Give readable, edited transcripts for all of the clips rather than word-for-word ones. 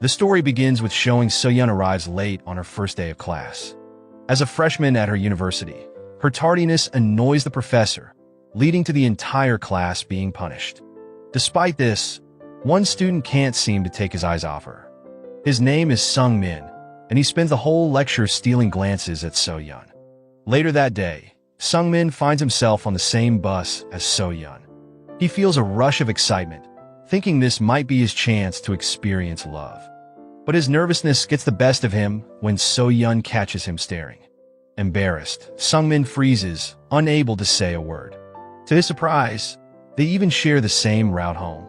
The story begins with showing Soyeon arrives late on her first day of class. As a freshman at her university, her tardiness annoys the professor, leading to the entire class being punished. Despite this, one student can't seem to take his eyes off her. His name is Sung-min, and he spends the whole lecture stealing glances at Soyeon. Later that day, Sung-min finds himself on the same bus as Soyeon. He feels a rush of excitement, thinking this might be his chance to experience love. But his nervousness gets the best of him when Soyeon catches him staring. Embarrassed, Sung-min freezes, unable to say a word. To his surprise, they even share the same route home.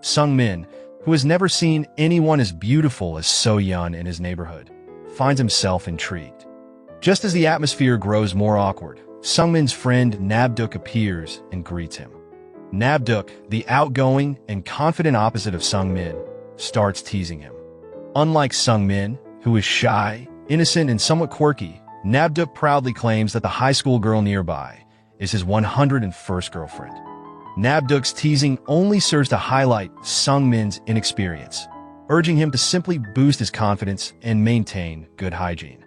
Sung-min, who has never seen anyone as beautiful as Soyeon in his neighborhood, finds himself intrigued. Just as the atmosphere grows more awkward, Sung-min's friend Nabduk appears and greets him. Nabduk, the outgoing and confident opposite of Sung-min, starts teasing him. Unlike Sung-min, who is shy, innocent, and somewhat quirky, Nabduk proudly claims that the high school girl nearby is his 101st girlfriend. Nabduk's teasing only serves to highlight Sung-min's inexperience, urging him to simply boost his confidence and maintain good hygiene.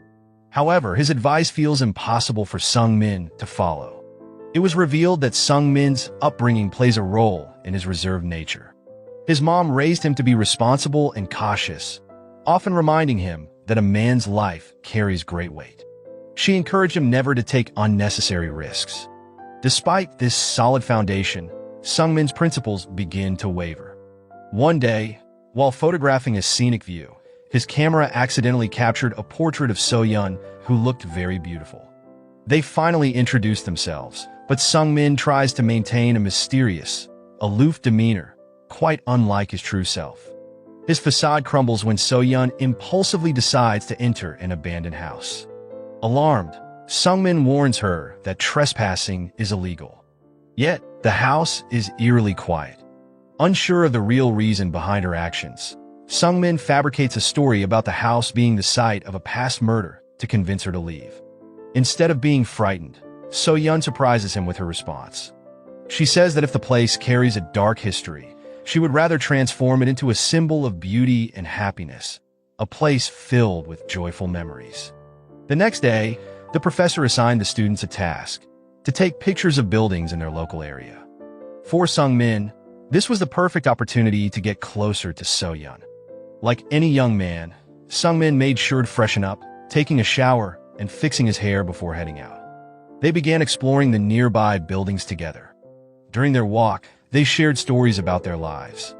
However, his advice feels impossible for Sung-min to follow. It was revealed that Sung-min's upbringing plays a role in his reserved nature. His mom raised him to be responsible and cautious, often reminding him that a man's life carries great weight. She encouraged him never to take unnecessary risks. Despite this solid foundation, Sung-min's principles begin to waver. One day, while photographing a scenic view, his camera accidentally captured a portrait of Soyeon who looked very beautiful. They finally introduced themselves, but Sung-min tries to maintain a mysterious, aloof demeanor, quite unlike his true self. His facade crumbles when Soyeon impulsively decides to enter an abandoned house. Alarmed, Sung-min warns her that trespassing is illegal. Yet, the house is eerily quiet. Unsure of the real reason behind her actions, Sung-min fabricates a story about the house being the site of a past murder to convince her to leave. Instead of being frightened, Soyeon surprises him with her response. She says that if the place carries a dark history, she would rather transform it into a symbol of beauty and happiness, a place filled with joyful memories. The next day, the professor assigned the students a task to take pictures of buildings in their local area. For Sung-min, this was the perfect opportunity to get closer to Soyeon. Like any young man, Sung-min made sure to freshen up, taking a shower and fixing his hair before heading out. They began exploring the nearby buildings together. During their walk, they shared stories about their lives.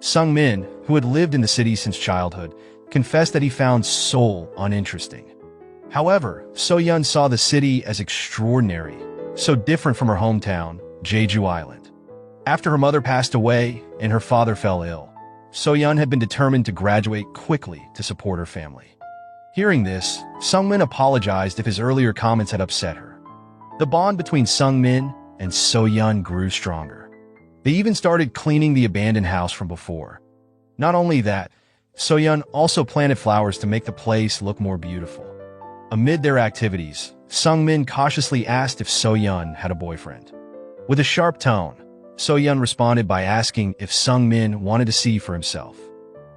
Sung-min, who had lived in the city since childhood, confessed that he found Seoul uninteresting. However, Soyeon saw the city as extraordinary, so different from her hometown, Jeju Island. After her mother passed away and her father fell ill, Soyeon had been determined to graduate quickly to support her family. Hearing this, Sung-min apologized if his earlier comments had upset her. The bond between Sung-min and Soyeon grew stronger. They even started cleaning the abandoned house from before. Not only that, Soyeon also planted flowers to make the place look more beautiful. Amid their activities, Sung-min cautiously asked if Soyeon had a boyfriend. With a sharp tone, Soyeon responded by asking if Sung-min wanted to see for himself.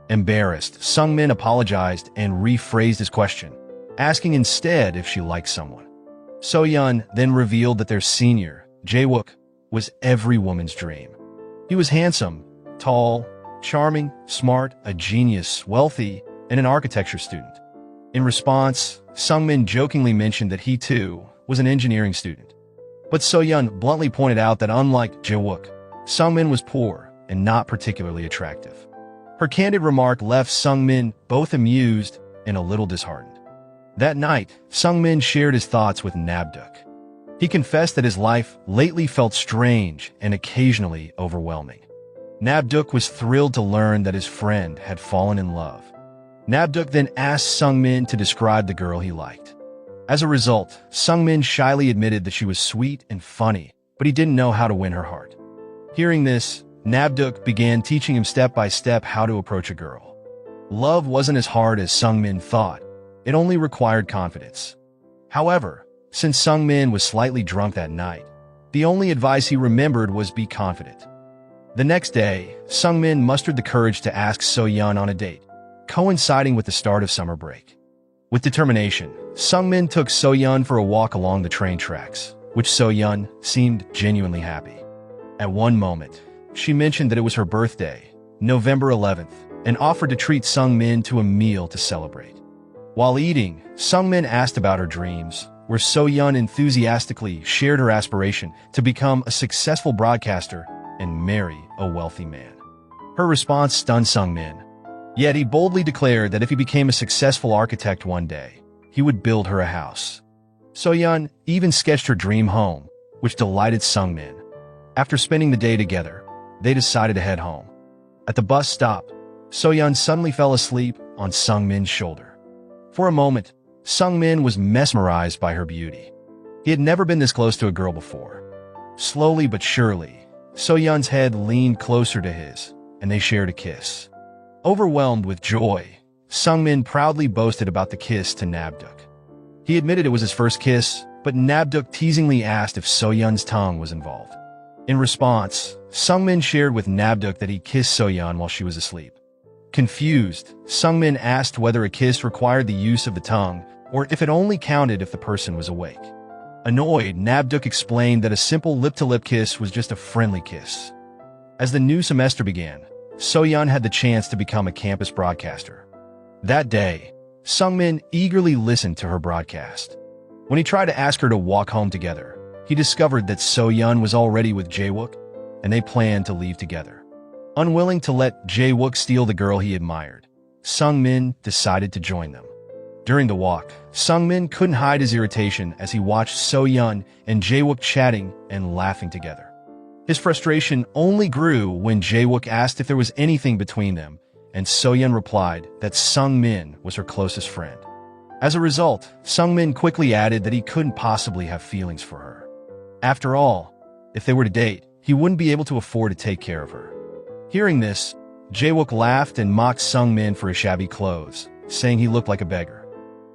Embarrassed, Sung-min apologized and rephrased his question, asking instead if she liked someone. Soyeon then revealed that their senior, Jae-wook, was every woman's dream. He was handsome, tall, charming, smart, a genius, wealthy, and an architecture student. In response, Sung-min jokingly mentioned that he too was an engineering student. But Soyeon bluntly pointed out that unlike Jae-wook, Sung-min was poor and not particularly attractive. Her candid remark left Sung-min both amused and a little disheartened. That night, Sung-min shared his thoughts with Nabduk. He confessed that his life lately felt strange and occasionally overwhelming. Nabduk was thrilled to learn that his friend had fallen in love. Nabduk then asked Sung-min to describe the girl he liked. As a result, Sung-min shyly admitted that she was sweet and funny, but he didn't know how to win her heart. Hearing this, Nabduk began teaching him step by step how to approach a girl. Love wasn't as hard as Sung-min thought. It only required confidence. However, since Sung-min was slightly drunk that night, the only advice he remembered was be confident. The next day, Sung-min mustered the courage to ask Soyeon on a date, coinciding with the start of summer break. With determination, Sungmin took Soyeon for a walk along the train tracks, which Soyeon seemed genuinely happy. At one moment, she mentioned that it was her birthday, November 11th, and offered to treat Sungmin to a meal to celebrate. While eating, Sungmin asked about her dreams, where Soyeon enthusiastically shared her aspiration to become a successful broadcaster and marry a wealthy man. Her response stunned Sungmin. Yet he boldly declared that if he became a successful architect one day, he would build her a house. Soyeon even sketched her dream home, which delighted Sungmin. After spending the day together, they decided to head home. At the bus stop, Soyeon suddenly fell asleep on Sungmin's shoulder. For a moment, Sungmin was mesmerized by her beauty. He had never been this close to a girl before. Slowly but surely, Soyeon's head leaned closer to his, and they shared a kiss. Overwhelmed with joy, Sungmin proudly boasted about the kiss to Nabduk. He admitted it was his first kiss, but Nabduk teasingly asked if Soyeon's tongue was involved. In response, Sungmin shared with Nabduk that he kissed Soyeon while she was asleep. Confused, Sungmin asked whether a kiss required the use of the tongue or if it only counted if the person was awake. Annoyed, Nabduk explained that a simple lip-to-lip kiss was just a friendly kiss. As the new semester began, Soyeon had the chance to become a campus broadcaster. That day, Sungmin eagerly listened to her broadcast. When he tried to ask her to walk home together, he discovered that Soyeon was already with Jae-wook, and they planned to leave together. Unwilling to let Jae-wook steal the girl he admired, Sungmin decided to join them. During the walk, Sungmin couldn't hide his irritation as he watched Soyeon and Jae-wook chatting and laughing together. His frustration only grew when Jae-wook asked if there was anything between them, and Soyeon replied that Sungmin was her closest friend. As a result, Sungmin quickly added that he couldn't possibly have feelings for her. After all, if they were to date, he wouldn't be able to afford to take care of her. Hearing this, Jae-wook laughed and mocked Sungmin for his shabby clothes, saying he looked like a beggar.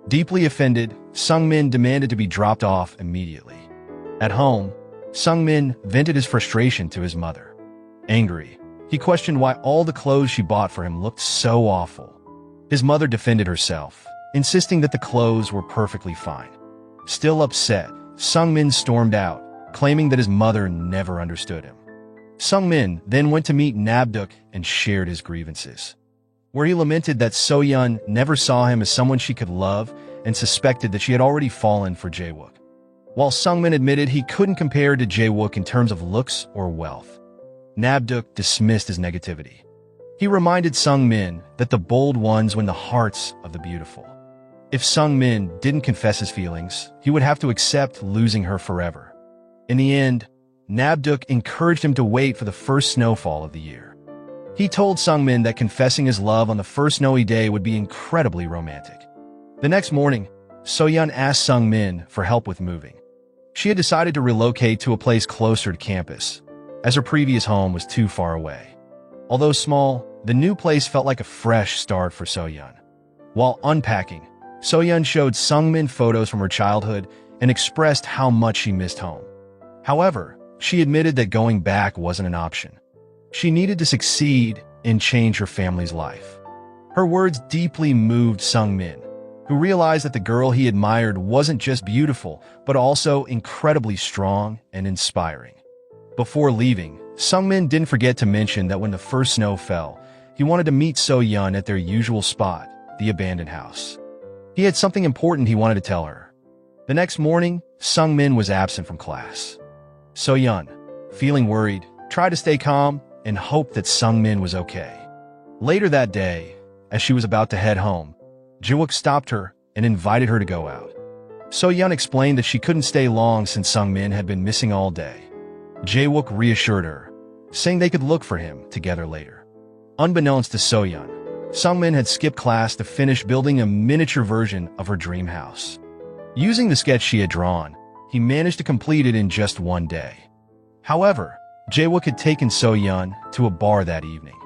Deeply offended, Sungmin demanded to be dropped off immediately. At home, Sungmin vented his frustration to his mother. Angry, he questioned why all the clothes she bought for him looked so awful. His mother defended herself, insisting that the clothes were perfectly fine. Still upset, Sungmin stormed out, claiming that his mother never understood him. Sungmin then went to meet Nabduk and shared his grievances, where he lamented that Soyeon never saw him as someone she could love and suspected that she had already fallen for Jae-wook. While Sungmin admitted he couldn't compare to Jae-wook in terms of looks or wealth, Nabduk dismissed his negativity. He reminded Sungmin that the bold ones win the hearts of the beautiful. If Sungmin didn't confess his feelings, he would have to accept losing her forever. In the end, Nabduk encouraged him to wait for the first snowfall of the year. He told Sungmin that confessing his love on the first snowy day would be incredibly romantic. The next morning, Soyeon asked Sungmin for help with moving. She had decided to relocate to a place closer to campus, as her previous home was too far away. Although small, the new place felt like a fresh start for Soyeon. While unpacking, Soyeon showed Sungmin photos from her childhood and expressed how much she missed home. However, she admitted that going back wasn't an option. She needed to succeed and change her family's life. Her words deeply moved Sungmin, who realized that the girl he admired wasn't just beautiful, but also incredibly strong and inspiring. Before leaving, Sungmin didn't forget to mention that when the first snow fell, he wanted to meet Soyeon at their usual spot, the abandoned house. He had something important he wanted to tell her. The next morning, Sungmin was absent from class. Soyeon, feeling worried, tried to stay calm and hoped that Sungmin was okay. Later that day, as she was about to head home, Jae-wook stopped her and invited her to go out. Soyeon explained that she couldn't stay long since Sungmin had been missing all day. Jae-wook reassured her, saying they could look for him together later. Unbeknownst to Soyeon, Sungmin had skipped class to finish building a miniature version of her dream house. Using the sketch she had drawn, he managed to complete it in just one day. However, Jae-wook had taken Soyeon to a bar that evening.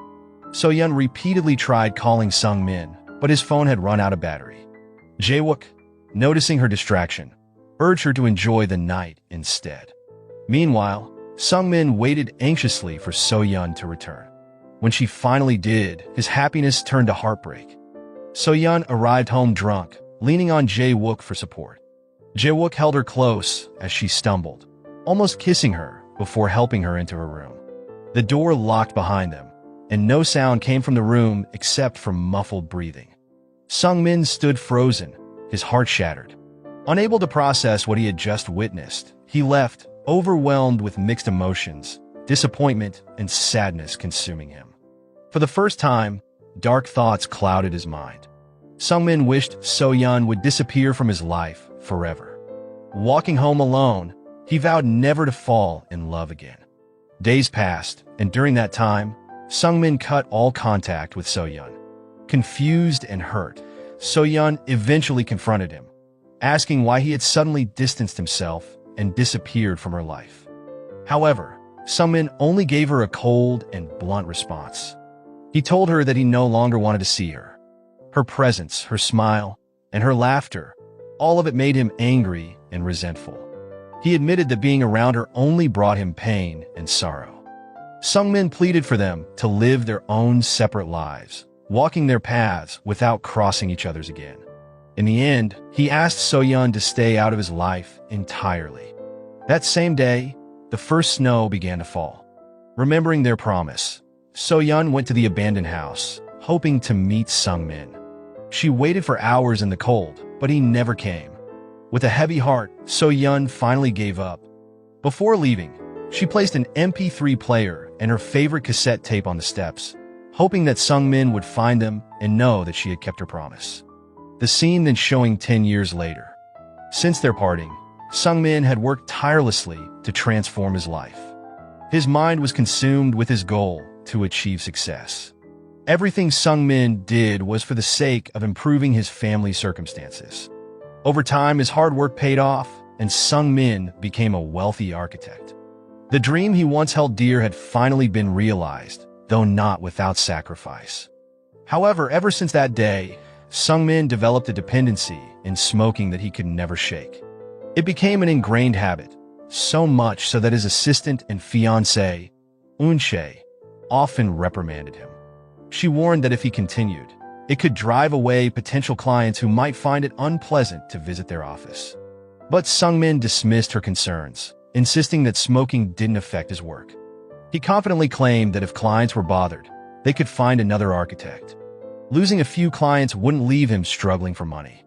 Soyeon repeatedly tried calling Sungmin, but his phone had run out of battery. Jae-wook, noticing her distraction, urged her to enjoy the night instead. Meanwhile, Sungmin waited anxiously for Soyeon to return. When she finally did, his happiness turned to heartbreak. So-yeon arrived home drunk, leaning on Jae-wook for support. Jae-wook held her close as she stumbled, almost kissing her before helping her into her room. The door locked behind them, and no sound came from the room except for muffled breathing. Sung-min stood frozen, his heart shattered. Unable to process what he had just witnessed, he left, overwhelmed with mixed emotions, disappointment and sadness consuming him. For the first time, dark thoughts clouded his mind. Sung-min wished So-yeon would disappear from his life forever. Walking home alone, he vowed never to fall in love again. Days passed, and during that time, Sung-min cut all contact with So-yeon. Confused and hurt, So-yeon eventually confronted him, asking why he had suddenly distanced himself and disappeared from her life. However, Sung-min only gave her a cold and blunt response. He told her that he no longer wanted to see her. Her presence, her smile, and her laughter, all of it made him angry and resentful. He admitted that being around her only brought him pain and sorrow. Sung-min pleaded for them to live their own separate lives, walking their paths without crossing each other's again. In the end, he asked So-yeon to stay out of his life entirely. That same day, the first snow began to fall. Remembering their promise, So-yeon went to the abandoned house, hoping to meet Sung-min. She waited for hours in the cold, but he never came. With a heavy heart, So-yeon finally gave up. Before leaving, she placed an MP3 player and her favorite cassette tape on the steps, hoping that Sung-min would find them and know that she had kept her promise. The scene then showing 10 years later. Since their parting, Sung-min had worked tirelessly to transform his life. His mind was consumed with his goal to achieve success. Everything Sung-min did was for the sake of improving his family's circumstances. Over time, his hard work paid off, and Sung-min became a wealthy architect. The dream he once held dear had finally been realized, though not without sacrifice. However, ever since that day, Sung-min developed a dependency in smoking that he could never shake. It became an ingrained habit, so much so that his assistant and fiancée, Eun-chae, often reprimanded him. She warned that if he continued, it could drive away potential clients who might find it unpleasant to visit their office. But Sung-min dismissed her concerns, insisting that smoking didn't affect his work. He confidently claimed that if clients were bothered, they could find another architect. Losing a few clients wouldn't leave him struggling for money.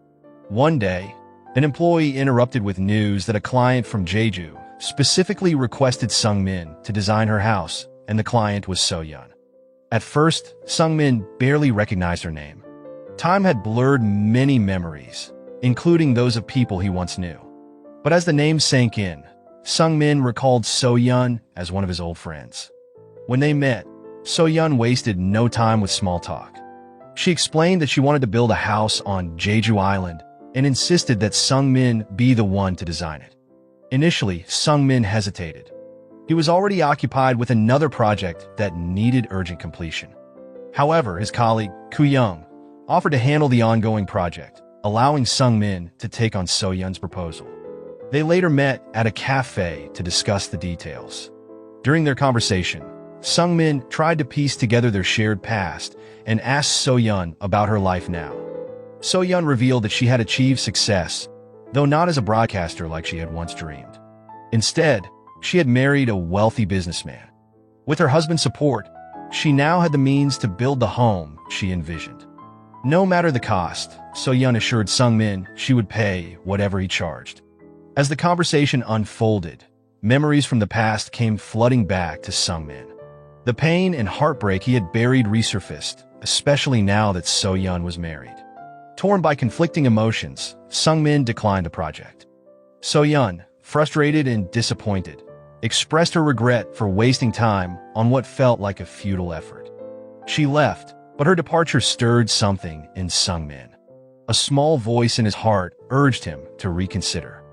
One day, an employee interrupted with news that a client from Jeju specifically requested Sung-min to design her house, and the client was So-yeon. At first, Sung-min barely recognized her name. Time had blurred many memories, including those of people he once knew. But as the name sank in, Sung-min recalled So-yeon as one of his old friends. When they met, So-yeon wasted no time with small talk. She explained that she wanted to build a house on Jeju Island and insisted that Sung-min be the one to design it. Initially, Sung-min hesitated. He was already occupied with another project that needed urgent completion. However, his colleague, Koo-young, offered to handle the ongoing project, allowing Sung-min to take on So-yeon's proposal. They later met at a cafe to discuss the details. During their conversation, Sung-min tried to piece together their shared past and asked So-yeon about her life now. So-yeon revealed that she had achieved success, though not as a broadcaster like she had once dreamed. Instead, she had married a wealthy businessman. With her husband's support, she now had the means to build the home she envisioned. No matter the cost, So-yeon assured Sung-min she would pay whatever he charged. As the conversation unfolded, memories from the past came flooding back to Sung-min. The pain and heartbreak he had buried resurfaced, especially now that So-yeon was married. Torn by conflicting emotions, Sung-min declined the project. So-yeon, frustrated and disappointed, expressed her regret for wasting time on what felt like a futile effort. She left, but her departure stirred something in Sung-min. A small voice in his heart urged him to reconsider.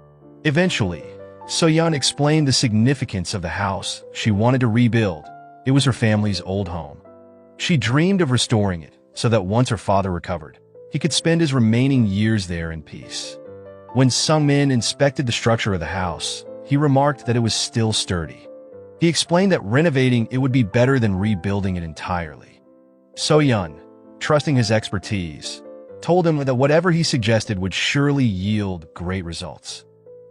Eventually, So-yeon explained the significance of the house she wanted to rebuild. It was her family's old home. She dreamed of restoring it so that once her father recovered, he could spend his remaining years there in peace. When Sung-min inspected the structure of the house, he remarked that it was still sturdy. He explained that renovating it would be better than rebuilding it entirely. So-yeon, trusting his expertise, told him that whatever he suggested would surely yield great results.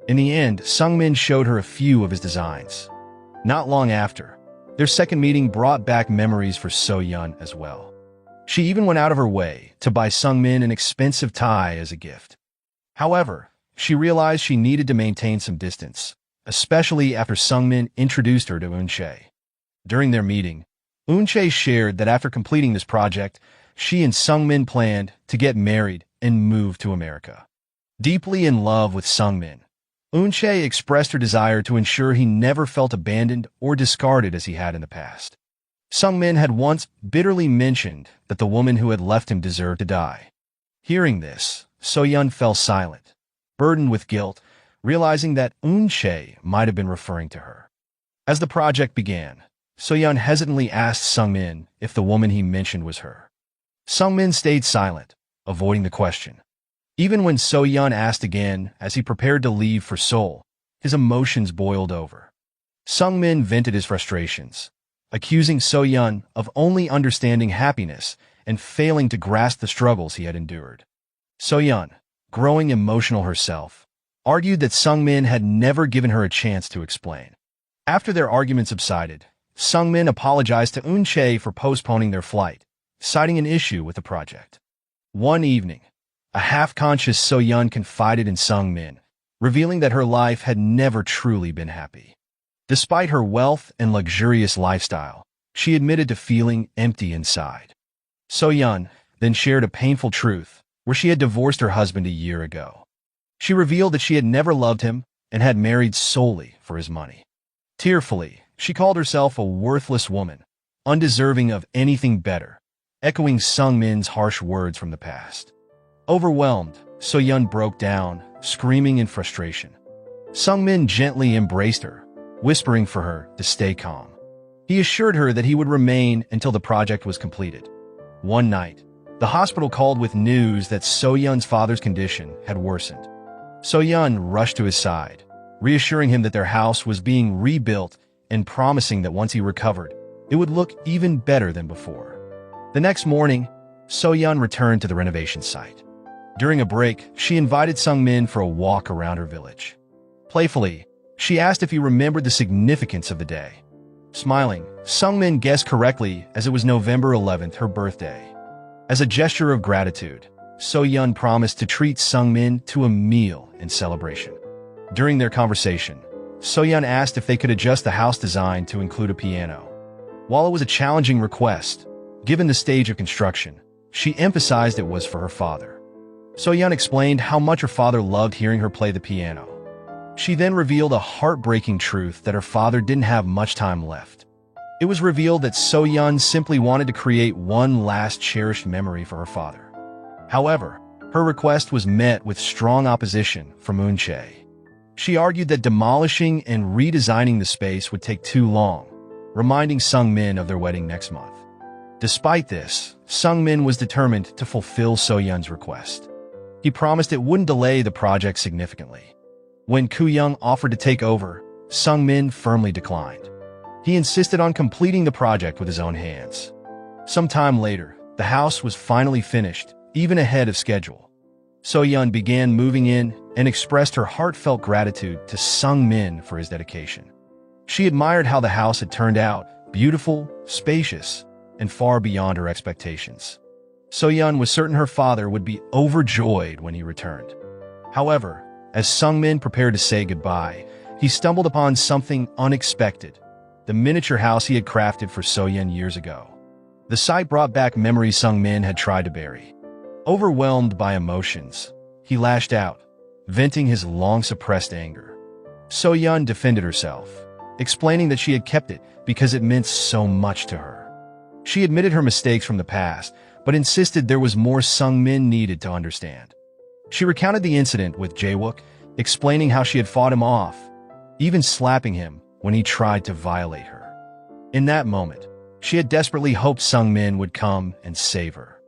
In the end, Sungmin showed her a few of his designs. Not long after, their second meeting brought back memories for So-yeon as well. She even went out of her way to buy Sungmin an expensive tie as a gift. However, she realized she needed to maintain some distance, especially after Sungmin introduced her to Eunchae. During their meeting, Eunchae shared that after completing this project, she and Sungmin planned to get married and move to America. Deeply in love with Sungmin, Eunchae expressed her desire to ensure he never felt abandoned or discarded as he had in the past. Sungmin had once bitterly mentioned that the woman who had left him deserved to die. Hearing this, So-yeon fell silent, burdened with guilt, realizing that Eunchae might have been referring to her. As the project began, So-yeon hesitantly asked Sungmin if the woman he mentioned was her. Sungmin stayed silent, avoiding the question. Even when So-yeon asked again as he prepared to leave for Seoul, his emotions boiled over. Sungmin vented his frustrations, accusing So-yeon of only understanding happiness and failing to grasp the struggles he had endured. So-yeon, growing emotional herself, argued that Sungmin had never given her a chance to explain. After their argument subsided, Sungmin apologized to Eunchae for postponing their flight, citing an issue with the project. One evening, a half-conscious So-yeon confided in Sungmin, revealing that her life had never truly been happy. Despite her wealth and luxurious lifestyle, she admitted to feeling empty inside. So-yeon then shared a painful truth where she had divorced her husband a year ago. She revealed that she had never loved him and had married solely for his money. Tearfully, she called herself a worthless woman, undeserving of anything better, echoing Sungmin's harsh words from the past. Overwhelmed, So-yeon broke down, screaming in frustration. Sungmin gently embraced her, whispering for her to stay calm. He assured her that he would remain until the project was completed. One night, the hospital called with news that So-yeon's father's condition had worsened. So-yeon rushed to his side, reassuring him that their house was being rebuilt and promising that once he recovered, it would look even better than before. The next morning, So-yeon returned to the renovation site. During a break, she invited Sungmin for a walk around her village. Playfully, she asked if he remembered the significance of the day. Smiling, Sungmin guessed correctly as it was November 11th, her birthday. As a gesture of gratitude, So-yeon promised to treat Sungmin to a meal in celebration. During their conversation, So-yeon asked if they could adjust the house design to include a piano. While it was a challenging request, given the stage of construction, she emphasized it was for her father. So-yeon explained how much her father loved hearing her play the piano. She then revealed a heartbreaking truth that her father didn't have much time left. It was revealed that So-yeon simply wanted to create one last cherished memory for her father. However, her request was met with strong opposition from Eunchae. She argued that demolishing and redesigning the space would take too long, reminding Sungmin of their wedding next month. Despite this, Sungmin was determined to fulfill So-yeon's request. He promised it wouldn't delay the project significantly. When Koo-young offered to take over, Sungmin firmly declined. He insisted on completing the project with his own hands. Sometime later, the house was finally finished, even ahead of schedule. So-yeon began moving in and expressed her heartfelt gratitude to Sungmin for his dedication. She admired how the house had turned out, beautiful, spacious, and far beyond her expectations. So-yeon was certain her father would be overjoyed when he returned. However, as Sungmin prepared to say goodbye, he stumbled upon something unexpected, the miniature house he had crafted for So-yeon years ago. The sight brought back memories Sungmin had tried to bury. Overwhelmed by emotions, he lashed out, venting his long-suppressed anger. So-yeon defended herself, explaining that she had kept it because it meant so much to her. She admitted her mistakes from the past, but insisted there was more Sungmin needed to understand. She recounted the incident with Jae-wook, explaining how she had fought him off, even slapping him when he tried to violate her. In that moment, she had desperately hoped Sungmin would come and save her.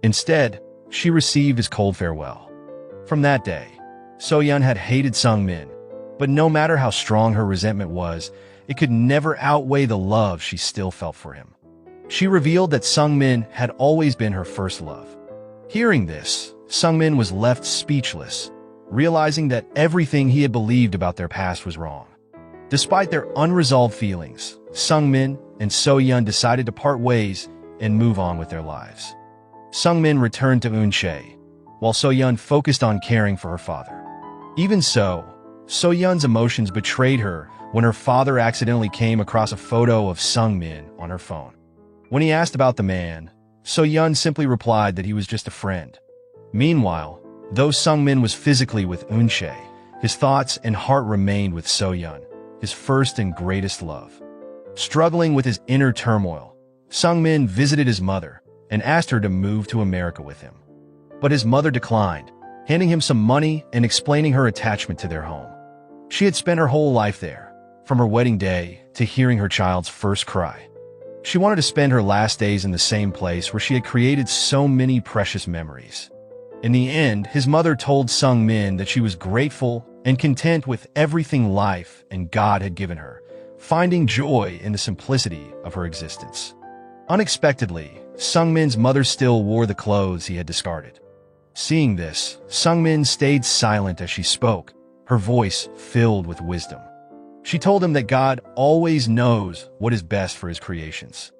Instead, she received his cold farewell. From that day, So-yeon had hated Sungmin, but no matter how strong her resentment was, it could never outweigh the love she still felt for him. She revealed that Sungmin had always been her first love. Hearing this, Sungmin was left speechless, realizing that everything he had believed about their past was wrong. Despite their unresolved feelings, Sungmin and So-yeon decided to part ways and move on with their lives. Sungmin returned to Eunchae, while So-yeon focused on caring for her father. Even so, So-yeon's emotions betrayed her when her father accidentally came across a photo of Sungmin on her phone. When he asked about the man, So-yeon simply replied that he was just a friend. Meanwhile, though Sungmin was physically with Eunchae, his thoughts and heart remained with So-yeon, his first and greatest love. Struggling with his inner turmoil, Sungmin visited his mother and asked her to move to America with him. But his mother declined, handing him some money and explaining her attachment to their home. She had spent her whole life there, from her wedding day to hearing her child's first cry. She wanted to spend her last days in the same place where she had created so many precious memories. In the end, his mother told Sungmin that she was grateful and content with everything life and God had given her, finding joy in the simplicity of her existence. Unexpectedly, Sungmin's mother still wore the clothes he had discarded. Seeing this, Sungmin stayed silent as she spoke, her voice filled with wisdom. She told him that God always knows what is best for his creations.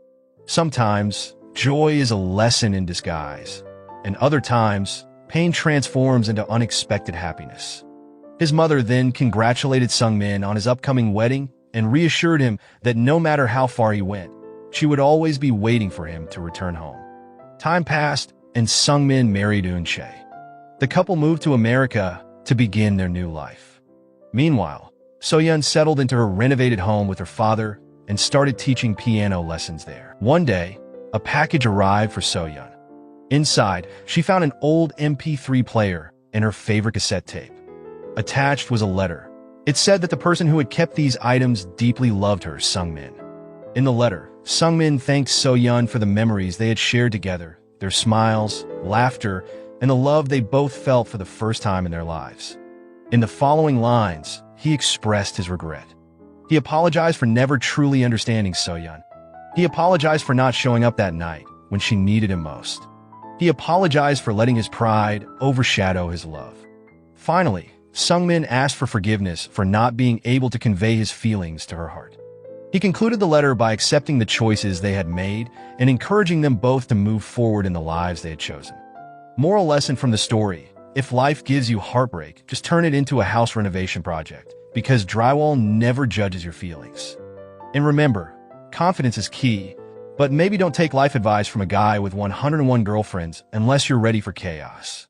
Sometimes, joy is a lesson in disguise, and other times, pain transforms into unexpected happiness. His mother then congratulated Sungmin on his upcoming wedding and reassured him that no matter how far he went, she would always be waiting for him to return home. Time passed, and Sungmin married Eunchae. The couple moved to America to begin their new life. Meanwhile, So-yeon settled into her renovated home with her father and started teaching piano lessons there. One day, a package arrived for So-yeon. Inside, she found an old MP3 player and her favorite cassette tape. Attached was a letter. It said that the person who had kept these items deeply loved her, Sungmin. In the letter, Sungmin thanked So-yeon for the memories they had shared together, their smiles, laughter, and the love they both felt for the first time in their lives. In the following lines, he expressed his regret. He apologized for never truly understanding So-yeon. He apologized for not showing up that night when she needed him most. He apologized for letting his pride overshadow his love. Finally, Sungmin asked for forgiveness for not being able to convey his feelings to her heart. He concluded the letter by accepting the choices they had made and encouraging them both to move forward in the lives they had chosen. Moral lesson from the story: if life gives you heartbreak, just turn it into a house renovation project, because drywall never judges your feelings. And remember, confidence is key, but maybe don't take life advice from a guy with 101 girlfriends unless you're ready for chaos.